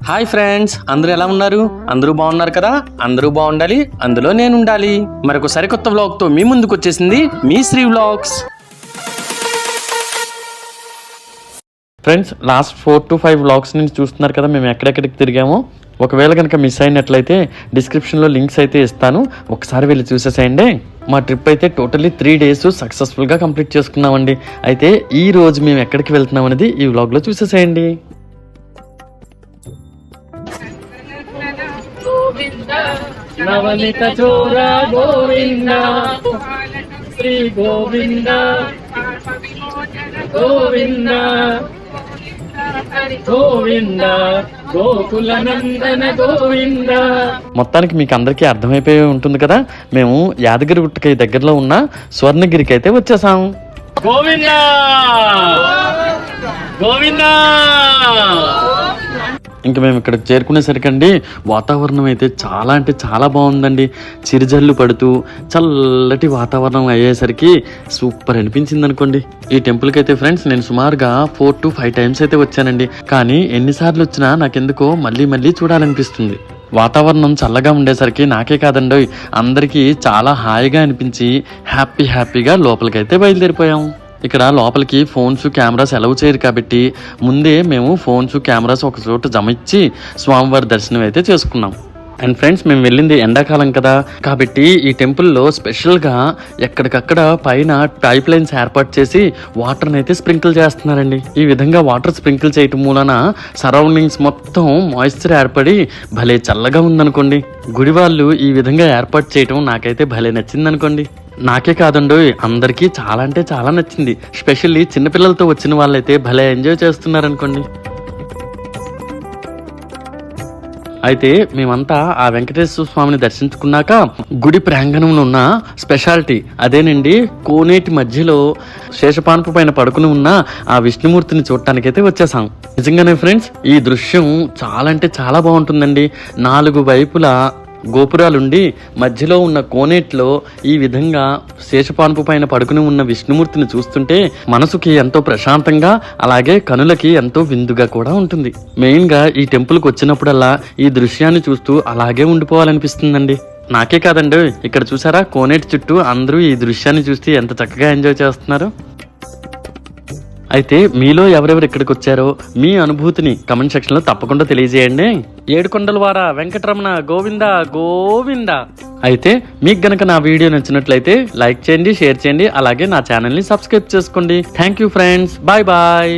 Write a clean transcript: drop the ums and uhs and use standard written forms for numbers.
Hi friends, అందరూ ఎలా ఉన్నారు? అందరూ బాగున్నారు కదా? అందరూ బాగుండాలి, అందులో నేను ఉండాలి. మరొక సరికొత్త వ్లాగ్తో మీ ముందుకు వచ్చేసింది మీ Sri vlogs. Friends, last 4 to 5 vlogs నుంచి చూస్తున్నారు కదా మేము ఎక్కడెక్కడికి తిరిగామో. ఒకవేళ కనుక మిస్ అయినట్లయితే డిస్క్రిప్షన్లో లింక్స్ అయితే ఇస్తాను, ఒకసారి వెళ్ళి చూసేసేయండి. మా ట్రిప్ అయితే టోటల్లీ 3 days సక్సెస్ఫుల్గా కంప్లీట్ చేసుకున్నామండి. అయితే ఈ రోజు మేము ఎక్కడికి వెళ్తున్నాం అనేది ఈ వ్లాగ్లో చూసేసేయండి. నవనిత చోర గోవింద, శ్రీ గోవింద గోవింద గోవింద, గోకుల నందన గోవింద. మొత్తానికి మీకు అందరికీ అర్థమైపోయి ఉంటుంది కదా, మేము యాదగిరి గుట్టకి దగ్గరలో ఉన్న స్వర్ణగిరికి అయితే వచ్చేసాం. గోవింద గోవింద. ఇంకా మేము ఇక్కడికి చేరుకునేసరికండి వాతావరణం అయితే చాలా అంటే చాలా బాగుందండి. చిరుజల్లు పడుతూ చల్లటి వాతావరణం అయ్యేసరికి సూపర్ అనిపించింది అనుకోండి. ఈ టెంపుల్కి అయితే ఫ్రెండ్స్ నేను సుమారుగా 4 to 5 times అయితే వచ్చానండి. కానీ ఎన్నిసార్లు వచ్చినా నాకెందుకో మళ్ళీ మళ్ళీ చూడాలనిపిస్తుంది. వాతావరణం చల్లగా ఉండేసరికి నాకే కాదండి అందరికీ చాలా హాయిగా అనిపించి హ్యాపీగా లోపలికైతే బయలుదేరిపోయాం. ఇక్కడ లోపలికి ఫోన్స్ కెమెరాస్ అలౌ చేయరు కాబట్టి ముందే మేము ఫోన్స్ కెమెరాస్ ఒక చోట జమ ఇచ్చి స్వామివారి దర్శనం అయితే చేసుకున్నాం. అండ్ ఫ్రెండ్స్, మేము వెళ్ళింది ఎండాకాలం కదా కాబట్టి ఈ టెంపుల్లో స్పెషల్గా ఎక్కడికక్కడ పైన పైప్ లైన్స్ ఏర్పాటు చేసి వాటర్ని అయితే స్ప్రింకిల్ చేస్తున్నారండి. ఈ విధంగా వాటర్ స్ప్రింకిల్ చేయటం మూలన సరౌండింగ్స్ మొత్తం మాయిశ్చర్ ఏర్పడి భలే చల్లగా ఉందనుకోండి. గుడి వాళ్ళు ఈ విధంగా ఏర్పాటు చేయటం నాకైతే భలే నచ్చింది అనుకోండి. నాకే కాదండి అందరికీ చాలా అంటే చాలా నచ్చింది. స్పెషల్లీ చిన్నపిల్లలతో వచ్చిన వాళ్ళైతే భలే ఎంజాయ్ చేస్తున్నారనుకోండి. అయితే మేమంతా ఆ వెంకటేశ్వర స్వామిని దర్శించుకున్నాక గుడి ప్రాంగణంలో ఉన్న స్పెషాలిటీ అదేనండి, కోనేటి మధ్యలో శేషపాన్పు పైన పడుకుని ఉన్న ఆ విష్ణుమూర్తిని చూడటానికైతే వచ్చేసాం. నిజంగానే ఫ్రెండ్స్, ఈ దృశ్యం చాలా అంటే చాలా బాగుంటుందండి. 4 వైపులా గోపురాలుండి మధ్యలో ఉన్న కోనేట్లో ఈ విధంగా శేషపాన్పు పైన పడుకుని ఉన్న విష్ణుమూర్తిని చూస్తుంటే మనసుకి ఎంతో ప్రశాంతంగా అలాగే కనులకి ఎంతో విందుగా కూడా ఉంటుంది. మెయిన్గా ఈ టెంపుల్కి వచ్చినప్పుడల్లా ఈ దృశ్యాన్ని చూస్తూ అలాగే ఉండిపోవాలనిపిస్తుందండి. నాకే కాదండి, ఇక్కడ చూసారా కోనేటి చుట్టూ అందరూ ఈ దృశ్యాన్ని చూస్తే ఎంత చక్కగా ఎంజాయ్ చేస్తున్నారు. అయితే మీలో ఎవరెవరు ఇక్కడికి వచ్చారో మీ అనుభూతిని కమెంట్ సెక్షన్లో తప్పకుండా తెలియజేయండి. ఏడుకొండలవాడ వెంకటరమణ గోవింద గోవింద. అయితే మీకు గనక నా వీడియో నచ్చినట్లయితే లైక్ చేయండి, షేర్ చేయండి, అలాగే నా ఛానల్ని సబ్స్క్రైబ్ చేసుకోండి. Thank you friends, bye bye.